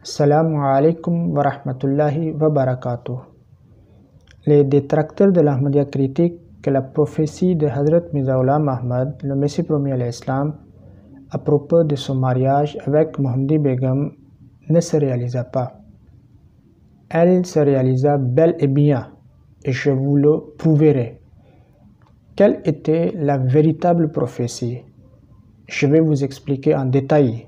Assalamu alaikum wa rahmatullahi wa barakatuh. Les détracteurs de l'Ahmadiyya critiquent que la prophétie de Hazrat Mirza Ghulam Ahmad, le Messie promis à l'Islam, à propos de son mariage avec Mohammadi Begum ne se réalisa pas. Elle se réalisa bel et bien, et je vous le prouverai. Quelle était la véritable prophétie? Je vais vous expliquer en détail.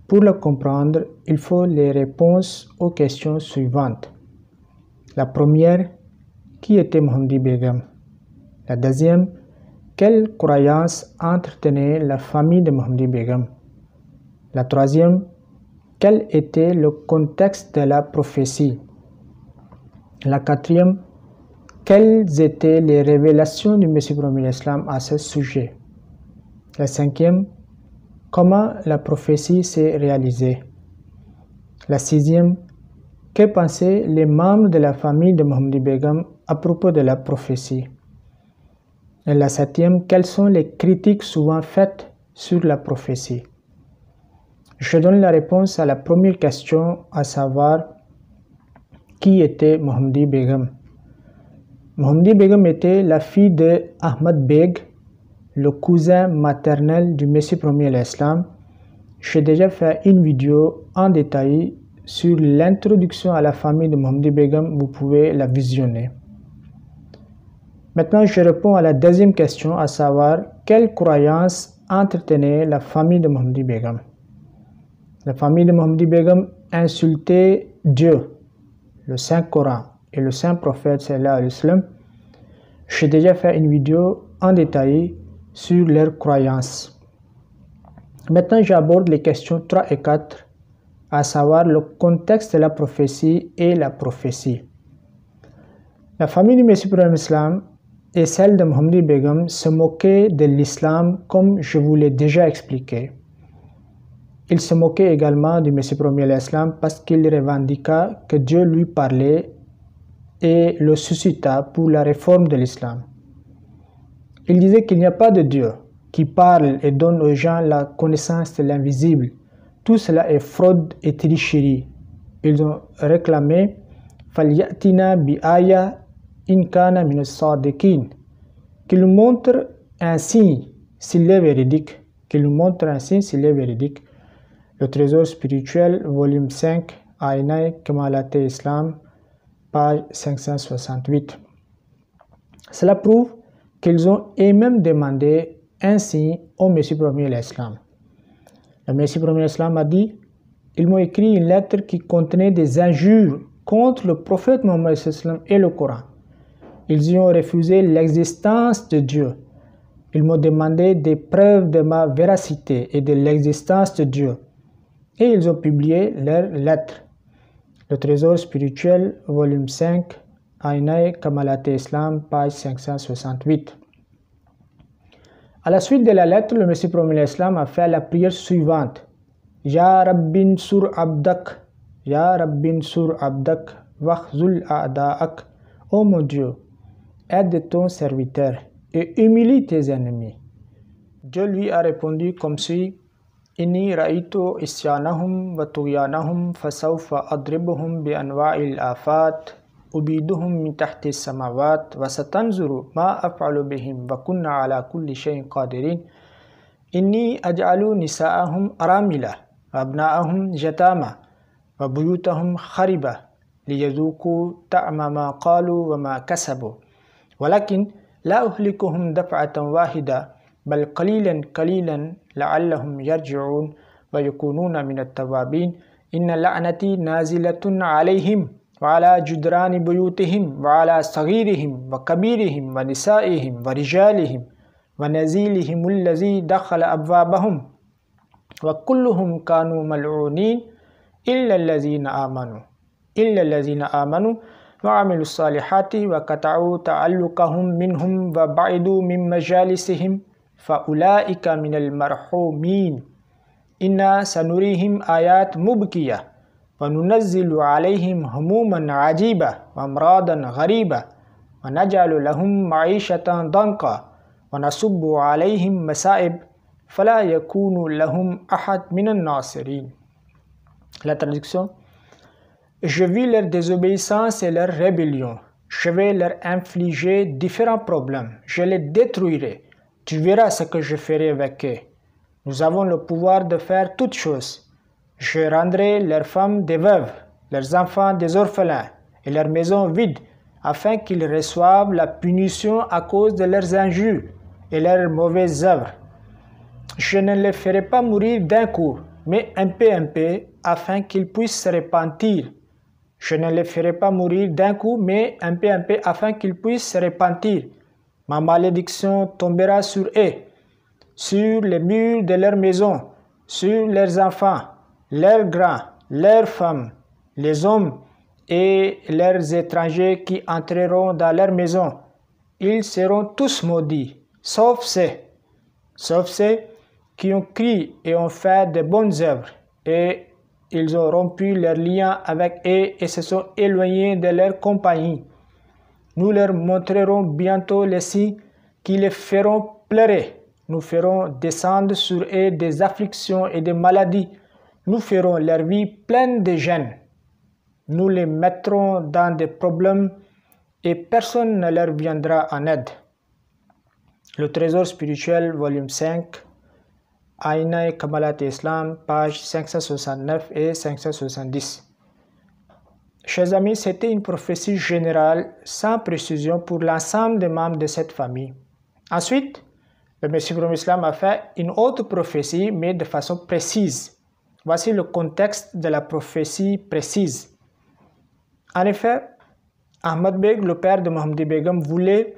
Pour le comprendre, il faut les réponses aux questions suivantes. La première, qui était Mohammadi Begum? La deuxième, quelle croyance entretenait la famille de Mohammadi Begum? La troisième, quel était le contexte de la prophétie? La quatrième, quelles étaient les révélations du Messie promis l'Islam à ce sujet? La cinquième, comment la prophétie s'est réalisée? La sixième, que pensaient les membres de la famille de Mohammadi Begum à propos de la prophétie? Et la septième, quelles sont les critiques souvent faites sur la prophétie? Je donne la réponse à la première question, à savoir qui était Mohammadi Begum. Mohammadi Begum était la fille de Ahmad Beg, le cousin maternel du Messie promis à l'Islam. J'ai déjà fait une vidéo en détail sur l'introduction à la famille de Mohammadi Begum, vous pouvez la visionner. Maintenant, je réponds à la deuxième question, à savoir quelle croyance entretenait la famille de Mohammadi Begum. La famille de Mohammadi Begum insultait Dieu, le Saint-Coran et le Saint-Prophète sallallahu alayhi wa sallam. J'ai déjà fait une vidéo en détail sur leurs croyances. Maintenant, j'aborde les questions 3 et 4, à savoir le contexte de la prophétie et la prophétie. La famille du Messie promis l'Islam et celle de Mohammadi Begum se moquaient de l'islam comme je vous l'ai déjà expliqué. Il se moquait également du Messie promis l'Islam parce qu'il revendiqua que Dieu lui parlait et le suscita pour la réforme de l'islam. Il disait qu'il n'y a pas de Dieu qui parle et donne aux gens la connaissance de l'invisible. Tout cela est fraude et tricherie. Ils ont réclamé Falyatina bi aya in kana min as-sadiqin, qu'il nous montre un signe s'il est véridique. Qu'il nous montre un signe s'il est véridique. Le trésor spirituel, volume 5, Aïnaï Kamalat Islam, page 568. Cela prouve qu'ils ont eux-mêmes demandé un signe au Messie promis l'Islam. Le Messie promis l'Islam a dit: ils m'ont écrit une lettre qui contenait des injures contre le prophète Mohammed et le Coran. Ils y ont refusé l'existence de Dieu. Ils m'ont demandé des preuves de ma véracité et de l'existence de Dieu. Et ils ont publié leurs lettres. Le trésor spirituel, volume 5, Aïnaï Kamalat Islam, page 568. À la suite de la lettre, le Messie promis l'Islam a fait la prière suivante: Ya Rabbin sur Abdak, Ya Rabbin sur Abdak, Wakhzul A'da'ak. Ô mon Dieu, aide ton serviteur et humilie tes ennemis. Dieu lui a répondu comme suit: Inni ra'aytu isyanahum wa tughyanahum fasawfa adribuhum bi anwa'il afat ubiduhum min tahti samawat wa satanzuru ma af'alu bihim wa kunna ala kulli shay'in qadirin. Inni aj'alu nisa'ahum aramila wa abna'ahum jatama wa buyutahum khariba liyazuku ta'ma ma qalu wa ma kasabu walakin la uhlikuhum daf'atan wahida bal qalilan la'allahum yarji'un wa yakununa min at-tawabin. Inna la'nati nazilatun alayhim wa ala judrani buyutihim wa ala saghirihim wa kabirihim wa nisa'ihim wa rijalihim wa nazilihim allazi dakhala abwabahum wa kulluhum kanu mal'unin illa allazina amanu wa amilus salihati wa qata'u ta'alluqahum minhum wa ba'idu min majalisihim فَأُولَٰئِكَ مِنَ الْمَرْحُومِينَ إِنَّا سَنُرِيهِمْ آيَاتٍ مُبْكِيَةً وَنُنَزِّلُ عَلَيْهِمْ هُمُومًا عَجِيبَةً وَأَمْرَاضًا غَرِيبَةً وَنَجْعَلُ لَهُمْ مَعِيشَةً ضَنكًا وَنَصُبُّ عَلَيْهِمْ مَصَائِبَ فَلَا يَكُونُ لَهُمْ أَحَدٌ مِنَ النَّاصِرِينَ. La traduction. Je vis leur désobéissance et leur rébellion. Je vais leur infliger différents problèmes. Je les détruirai. Tu verras ce que je ferai avec eux. Nous avons le pouvoir de faire toutes choses. Je rendrai leurs femmes des veuves, leurs enfants des orphelins et leurs maisons vides, afin qu'ils reçoivent la punition à cause de leurs injures et leurs mauvaises œuvres. Je ne les ferai pas mourir d'un coup, mais un peu, afin qu'ils puissent se repentir. Je ne les ferai pas mourir d'un coup, mais un peu, afin qu'ils puissent se repentir. Ma malédiction tombera sur eux, sur les murs de leur maison, sur leurs enfants, leurs grands, leurs femmes, les hommes et leurs étrangers qui entreront dans leur maison. Ils seront tous maudits, sauf ceux qui ont crié et ont fait de bonnes œuvres, et ils ont rompu leurs liens avec eux et se sont éloignés de leur compagnie. Nous leur montrerons bientôt les signes qui les feront pleurer. Nous ferons descendre sur eux des afflictions et des maladies. Nous ferons leur vie pleine de gêne. Nous les mettrons dans des problèmes et personne ne leur viendra en aide. Le Trésor spirituel, volume 5, Aïna et Kamalat Islam, pages 569 et 570. Chers amis, c'était une prophétie générale sans précision pour l'ensemble des membres de cette famille. Ensuite, le Messie prophète Islam a fait une autre prophétie, mais de façon précise. Voici le contexte de la prophétie précise. En effet, Ahmad Beg, le père de Mohammadi Begum, voulait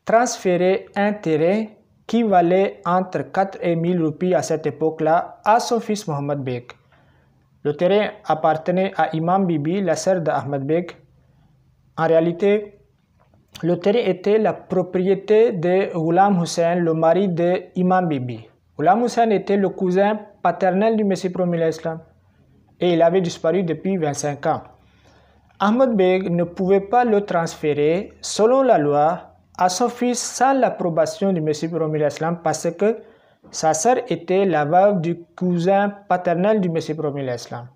transférer un terrain qui valait entre 4 et 1000 roupies à cette époque-là à son fils Mohammad Beg. Le terrain appartenait à Imam Bibi, la sœur d'Ahmad Beg. En réalité, le terrain était la propriété de Ghulam Hussein, le mari de Imam Bibi. Ghulam Hussein était le cousin paternel du Messie promis l'Islam et il avait disparu depuis 25 ans. Ahmad Beg ne pouvait pas le transférer, selon la loi, à son fils sans l'approbation du Messie promis l'Islam parce que sa sœur était la veuve du cousin paternel du Messie promis l'Islam.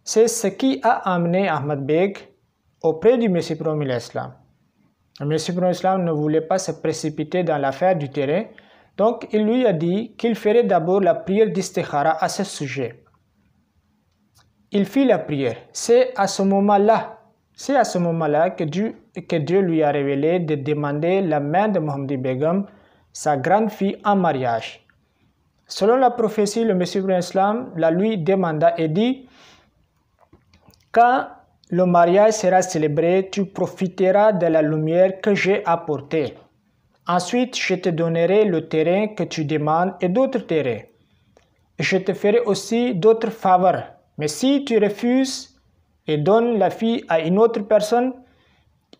C'est ce qui a amené Ahmad Beg auprès du Messie promis l'Islam. Le Messie promis l'Islam ne voulait pas se précipiter dans l'affaire du terrain, donc il lui a dit qu'il ferait d'abord la prière d'istikhara à ce sujet. Il fit la prière. C'est à ce moment-là que Dieu lui a révélé de demander la main de Mohammadi Begum, sa grande fille, en mariage. Selon la prophétie, le Messie prophète Islam la lui demanda et dit: quand le mariage sera célébré, tu profiteras de la lumière que j'ai apportée. Ensuite, je te donnerai le terrain que tu demandes et d'autres terrains. Et je te ferai aussi d'autres faveurs. Mais si tu refuses et donnes la fille à une autre personne,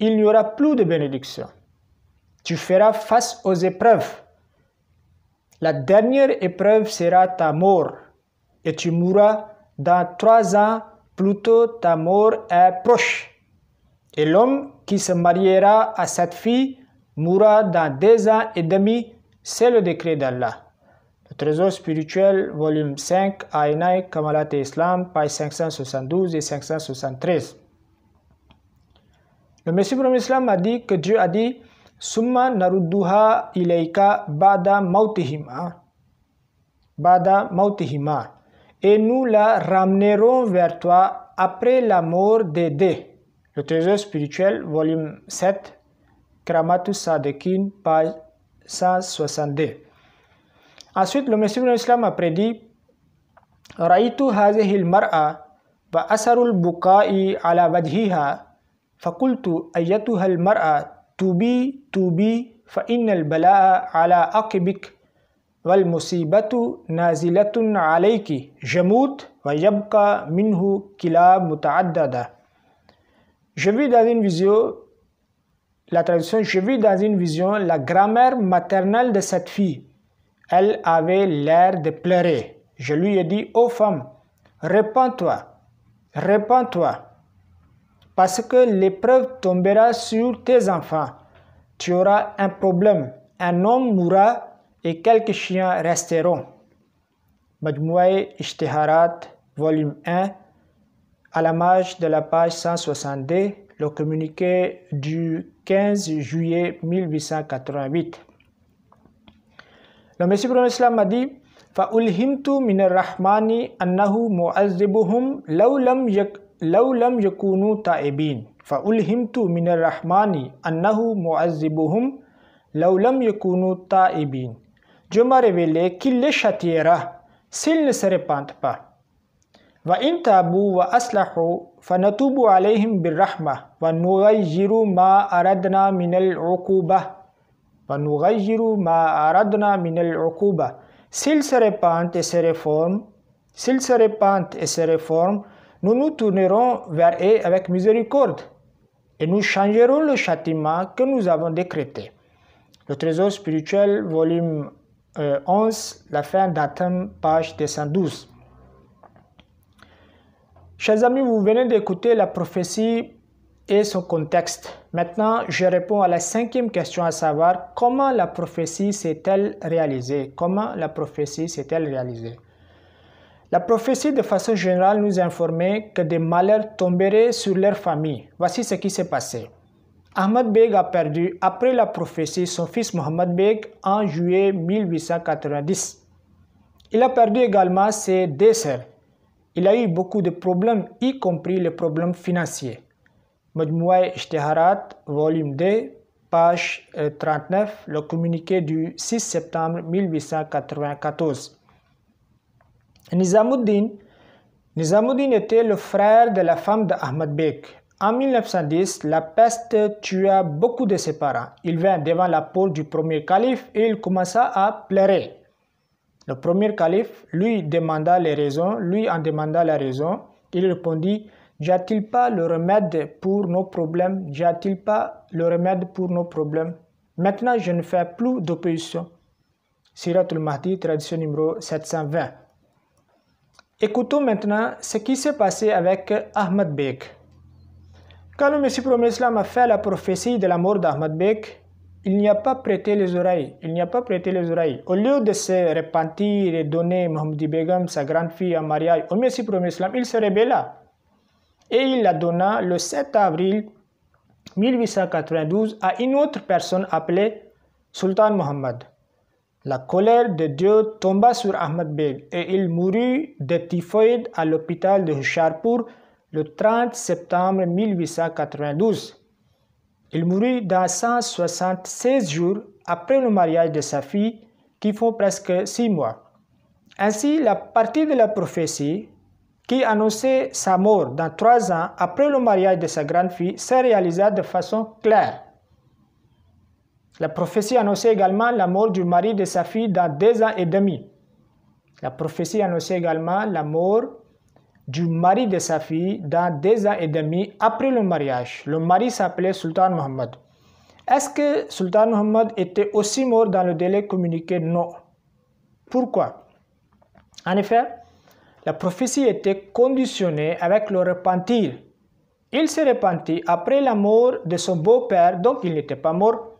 il n'y aura plus de bénédiction. Tu feras face aux épreuves. La dernière épreuve sera ta mort et tu mourras dans 3 ans. Plutôt ta mort est proche. Et l'homme qui se mariera à cette fille mourra dans 2 ans et demi. C'est le décret d'Allah. Le Trésor spirituel, volume 5, Aïna et Kamalat Islam, pages 572 et 573. Le Messie prophète Islam a dit que Dieu a dit: Summa narudduha ilayka bada mautihima. Et nous la ramenerons vers toi après la mort des deux. Le Trésor spirituel, volume 7, Kramatus Sadekin, page 162. Ensuite, le Messie de l'Islam a prédit: Raïtu hazihil mar'a wa asarul bukai ala wajhiha fakultu ayyatuhal mar'a tubi fa innal bala'a ala aqibik wal musibatu nazilatun alayki jamut wa yabqa minhu kilab muta'addada. Je vis dans une vision, la traduction, je vis dans une vision la grand-mère maternelle de cette fille. Elle avait l'air de pleurer. Je lui ai dit: ô femme, répands-toi, parce que l'épreuve tombera sur tes enfants. Tu auras un problème, un homme mourra et quelques chiens resteront. Majmouaï Ishtiharat, volume 1, à la marge de la page 162, le communiqué du 15 juillet 1888. Le Messie Prophète Islam a dit فَأُلْهِمْتُ مِنَ الرَّحْمَنِ أَنَّهُ مُعَذِّبُهُمْ لَوْ لَمْ يَكُونُوا تَائِبِينَ فَأُلْهِمْتُ مِنَ الرَّحْمَنِ أَنَّهُ مُعَذِّبُهُمْ لَوْ لَمْ يَكُونُوا تَائِبِينَ. Dieu m'a révélé qu'il les châtiera s'ils ne se repentent pas. وَإِنْ تَابُوا وَأَصْلَحُوا فَنَتُوبُ عَلَيْهِمْ بِالرَّحْمَةِ وَنُغَيِّرُ مَا أَرَدْنَا مِنَ الْعُقُوبَةِ S'ils se repentent et se réforment, nous nous tournerons vers eux avec miséricorde et nous changerons le châtiment que nous avons décrété. Le Trésor spirituel, volume 11, la fin d'Atham, page 212. Chers amis, vous venez d'écouter la prophétie et son contexte. Maintenant, je réponds à la 5e question, à savoir comment la prophétie s'est-elle réalisée? La prophétie, de façon générale, nous informait que des malheurs tomberaient sur leur famille. Voici ce qui s'est passé. Ahmad Beg a perdu, après la prophétie, son fils Mohammed Beg en juillet 1890. Il a perdu également ses 2 sœurs. Il a eu beaucoup de problèmes, y compris les problèmes financiers. Majmoua Ishtiharat, volume 2, page 39, le communiqué du 6 septembre 1894. Nizamuddin était le frère de la femme d'Ahmad Beg. En 1910, la peste tua beaucoup de ses parents. Il vint devant la porte du premier calife et il commença à pleurer. Le premier calife lui en demanda la raison. Il répondit: n'y a-t-il pas le remède pour nos problèmes? Maintenant, je ne fais plus d'opposition. Siratul Mahdi, tradition numéro 720. Écoutons maintenant ce qui s'est passé avec Ahmad Beg. Quand le Messie Prophète Islam a fait la prophétie de la mort d'Ahmad Beg, il n'y a pas prêté les oreilles. Au lieu de se repentir et donner Mohammedi Begum, sa grande fille, en mariage au Messie Prophète Islam, il se rébella. Et il la donna le 7 avril 1892 à une autre personne appelée Sultan Muhammad. La colère de Dieu tomba sur Ahmad Beg et il mourut de typhoïde à l'hôpital de Hoshiarpur le 30 septembre 1892. Il mourut dans 176 jours après le mariage de sa fille, qui font presque 6 mois. Ainsi, la partie de la prophétie qui annonçait sa mort dans 3 ans après le mariage de sa grande fille s'est réalisée de façon claire. La prophétie annonçait également la mort du mari de sa fille dans 2 ans et demi. La prophétie annonçait également la mort du mari de sa fille dans 2 ans et demi après le mariage. Le mari s'appelait Sultan Muhammad. Est-ce que Sultan Muhammad était aussi mort dans le délai communiqué? Non. Pourquoi? En effet, la prophétie était conditionnée avec le repentir. Il se repentit après la mort de son beau-père, donc il n'était pas mort.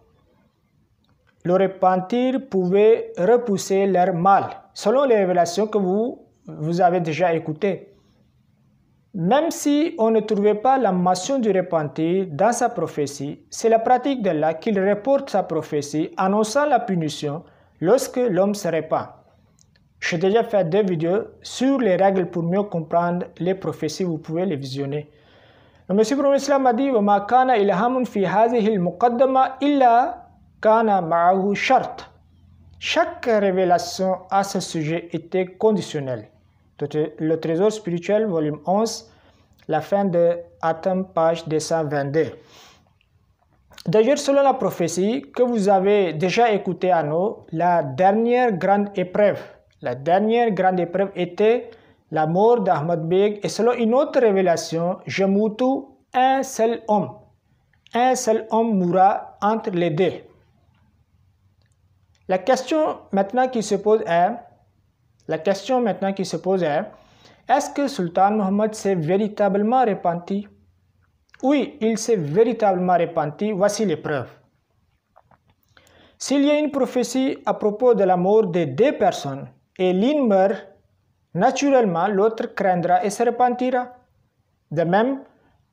Le repentir pouvait repousser leur mal, selon les révélations que vous avez déjà écoutées. Même si on ne trouvait pas la mention du repentir dans sa prophétie, c'est la pratique d'Allah qu'il reporte sa prophétie, annonçant la punition lorsque l'homme se repent. J'ai déjà fait 2 vidéos sur les règles pour mieux comprendre les prophéties, vous pouvez les visionner. Le Messie Prophète Islam a dit: وَمَا كَانَ إِلْهَامٌ فِي هَذِهِ الْمُقَدَّمَةِ إِلَّا كَانَ مَعَهُ شَرْطٌ. Chaque révélation à ce sujet était conditionnelle. Le Trésor spirituel, volume 11, la fin de Atham, page 222. D'ailleurs, selon la prophétie que vous avez déjà écoutée à nous, la dernière grande épreuve était la mort d'Ahmad Beg, et selon une autre révélation, Jamoutu, un seul homme mourra entre les deux. La question maintenant qui se pose est, est-ce que Sultan Muhammad s'est véritablement repenti? Oui, il s'est véritablement repenti. Voici les preuves. S'il y a une prophétie à propos de la mort de 2 personnes et l'une meurt, naturellement l'autre craindra et se repentira. De même,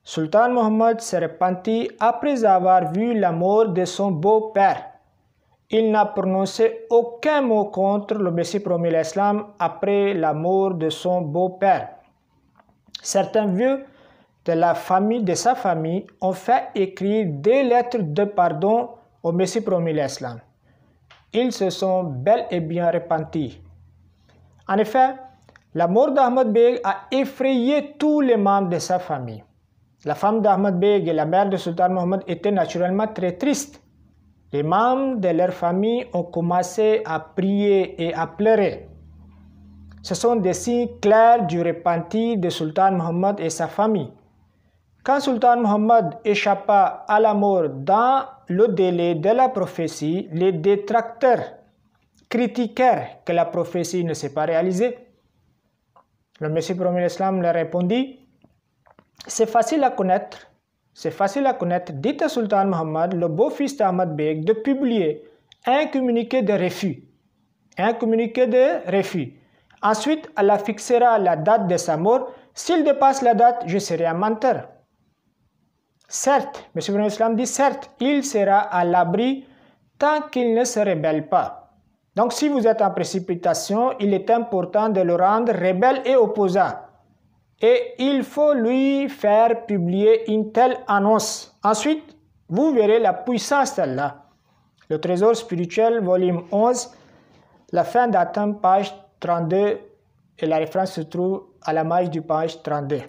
Sultan Mohammed se repentit après avoir vu la mort de son beau-père. Il n'a prononcé aucun mot contre le Messie promis l'Islam après la mort de son beau-père. Certains vieux de sa famille ont fait écrire des lettres de pardon au Messie promis l'Islam. Ils se sont bel et bien repentis. En effet, la mort d'Ahmad Beg a effrayé tous les membres de sa famille. La femme d'Ahmad Beg et la mère de Sultan Mohammed étaient naturellement très tristes. Les membres de leur famille ont commencé à prier et à pleurer. Ce sont des signes clairs du repenti de Sultan Mohammed et sa famille. Quand Sultan Mohammed échappa à la mort dans le délai de la prophétie, les détracteurs critiquèrent que la prophétie ne s'est pas réalisée. Le Messie promis l'Islam leur répondit: c'est facile à connaître, dit à Sultan Mohammed, le beau-fils d'Ahmad Beg, de publier un communiqué de refus. Ensuite, Allah fixera la date de sa mort. S'il dépasse la date, je serai un menteur. Certes, M. Islam dit certes, il sera à l'abri tant qu'il ne se rebelle pas. Donc si vous êtes en précipitation, il est important de le rendre rebelle et opposant. Et il faut lui faire publier une telle annonce. Ensuite, vous verrez la puissance d'Allah. Le trésor spirituel, volume 11, la fin d'Atam, page 32, et la référence se trouve à la marge du page 32.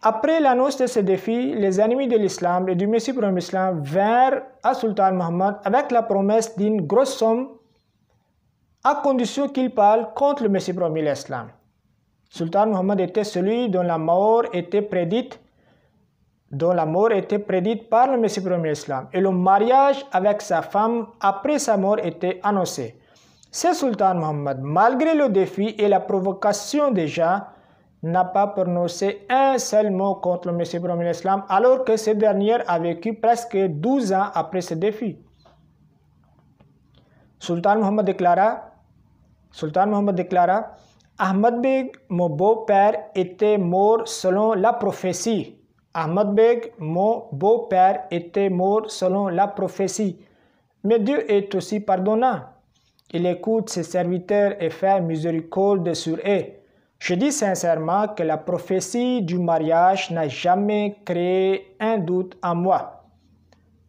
Après l'annonce de ce défi, les ennemis de l'islam et du Messie promis l'Islam vinrent à Sultan Mohammed avec la promesse d'une grosse somme à condition qu'il parle contre le Messie promis l'Islam. Sultan Mohammed était celui dont la mort était prédite par le Messie promis l'Islam et le mariage avec sa femme après sa mort était annoncé. Ce Sultan Mohammed, malgré le défi et la provocation déjà, n'a pas prononcé un seul mot contre le Messie promis l'Islam alors que ce dernier a vécu presque 12 ans après ce défi. Sultan Mohammed déclara: Ahmad Beg, mon beau-père, était mort selon la prophétie. Ahmad Beg, mon beau-père, était mort selon la prophétie. Mais Dieu est aussi pardonnant. Il écoute ses serviteurs et fait miséricorde sur eux. Je dis sincèrement que la prophétie du mariage n'a jamais créé un doute en moi.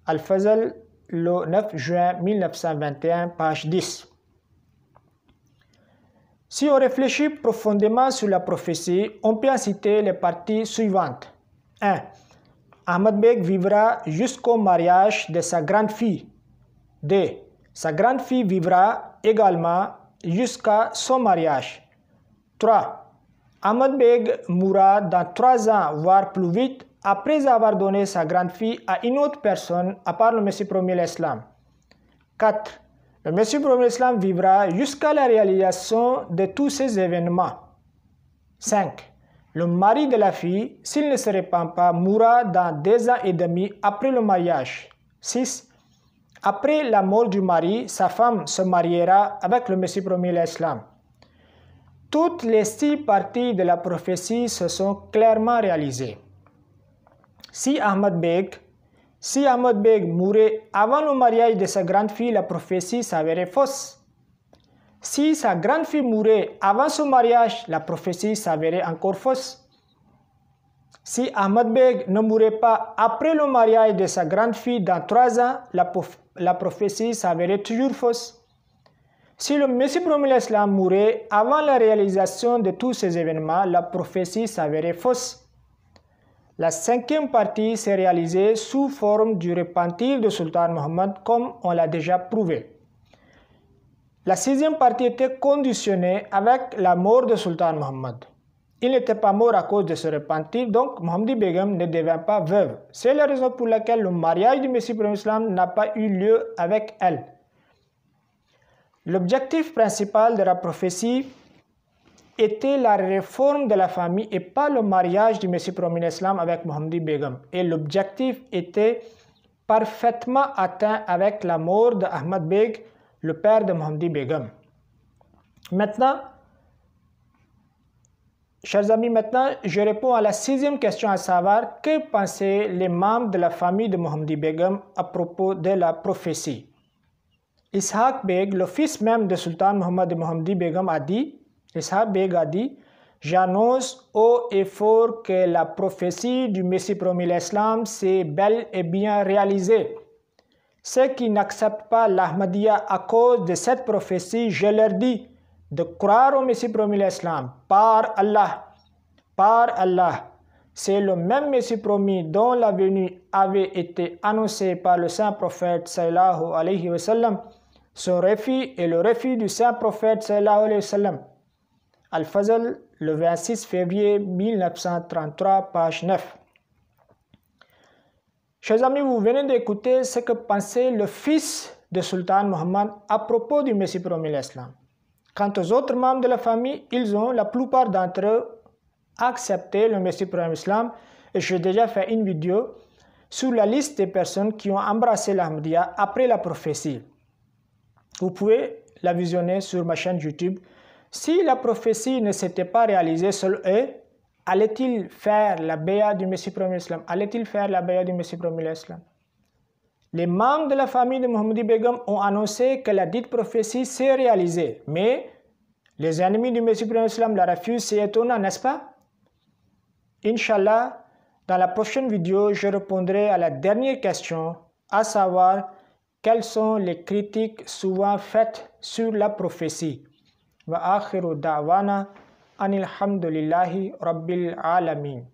Al-Fazl, le 9 juin 1921, page 10. Si on réfléchit profondément sur la prophétie, on peut en citer les parties suivantes. 1. Ahmad Beg vivra jusqu'au mariage de sa grande-fille. 2. Sa grande-fille vivra également jusqu'à son mariage. 3. Ahmad Beg mourra dans 3 ans, voire plus vite, après avoir donné sa grande-fille à une autre personne à part le Messie promis l'Islam. 4. Le Messie promis l'Islam vivra jusqu'à la réalisation de tous ces événements. 5. Le mari de la fille, s'il ne se répand pas, mourra dans 2 ans et demi après le mariage. 6. Après la mort du mari, sa femme se mariera avec le Messie promis l'Islam. Toutes les 6 parties de la prophétie se sont clairement réalisées. Si Ahmad Beg mourait avant le mariage de sa grande-fille, la prophétie s'avérait fausse. Si sa grande-fille mourait avant son mariage, la prophétie s'avérait encore fausse. Si Ahmad Beg ne mourait pas après le mariage de sa grande-fille dans 3 ans, la prophétie s'avérait toujours fausse. Si le Messie promis l'Islam mourait avant la réalisation de tous ces événements, la prophétie s'avérait fausse. La 5e partie s'est réalisée sous forme du repentir de Sultan Mohammed, comme on l'a déjà prouvé. La 6e partie était conditionnée avec la mort de Sultan Mohammed. Il n'était pas mort à cause de ce repentir, donc Mohammadi Begum ne devint pas veuve. C'est la raison pour laquelle le mariage du Messie promis l'Islam n'a pas eu lieu avec elle. L'objectif principal de la prophétie était la réforme de la famille et pas le mariage du Messie promis l'Islam avec Mohammadi Begum. Et l'objectif était parfaitement atteint avec la mort d'Ahmad Beg, le père de Mohammadi Begum. Maintenant, Chers amis, maintenant, je réponds à la 6e question, à savoir, que pensaient les membres de la famille de Mohammadi Begum à propos de la prophétie? Ishaq Beg, le fils même de Sultan Muhammad Mohammadi Begum, a dit, Ishaq Beg a dit, j'annonce haut et fort que la prophétie du Messie promis l'Islam s'est bel et bien réalisée. Ceux qui n'acceptent pas l'Ahmadiyya à cause de cette prophétie, je leur dis de croire au Messie promis l'Islam. Par Allah, c'est le même Messie promis dont la venue avait été annoncée par le saint prophète sallallahu alayhi wa sallam. Son refus est le refus du saint prophète sallallahu alayhi wa sallam. Al-Fazl, le 26 février 1933, page 9. Chers amis, vous venez d'écouter ce que pensait le fils de Sultan Muhammad à propos du Messie promis l'Islam. Quant aux autres membres de la famille, ils ont, la plupart d'entre eux, accepté le Messie promis l'Islam. Et j'ai déjà fait une vidéo sur la liste des personnes qui ont embrassé l'Ahmadiyya après la prophétie. Vous pouvez la visionner sur ma chaîne YouTube. Si la prophétie ne s'était pas réalisée selon eux, allait-il faire la béa du Messie promis l'Islam? Allait-il faire la béa du Messie promis l'Islam? Les membres de la famille de Mohammadi Begum ont annoncé que la dite prophétie s'est réalisée, mais les ennemis du Messie promis l'Islam la refusent. C'est étonnant, n'est-ce pas? Inch'Allah, dans la prochaine vidéo, je répondrai à la dernière question, à savoir quelles sont les critiques souvent faites sur la prophétie. Wa akhiru da'wana anil hamdulillahi rabbil alamin.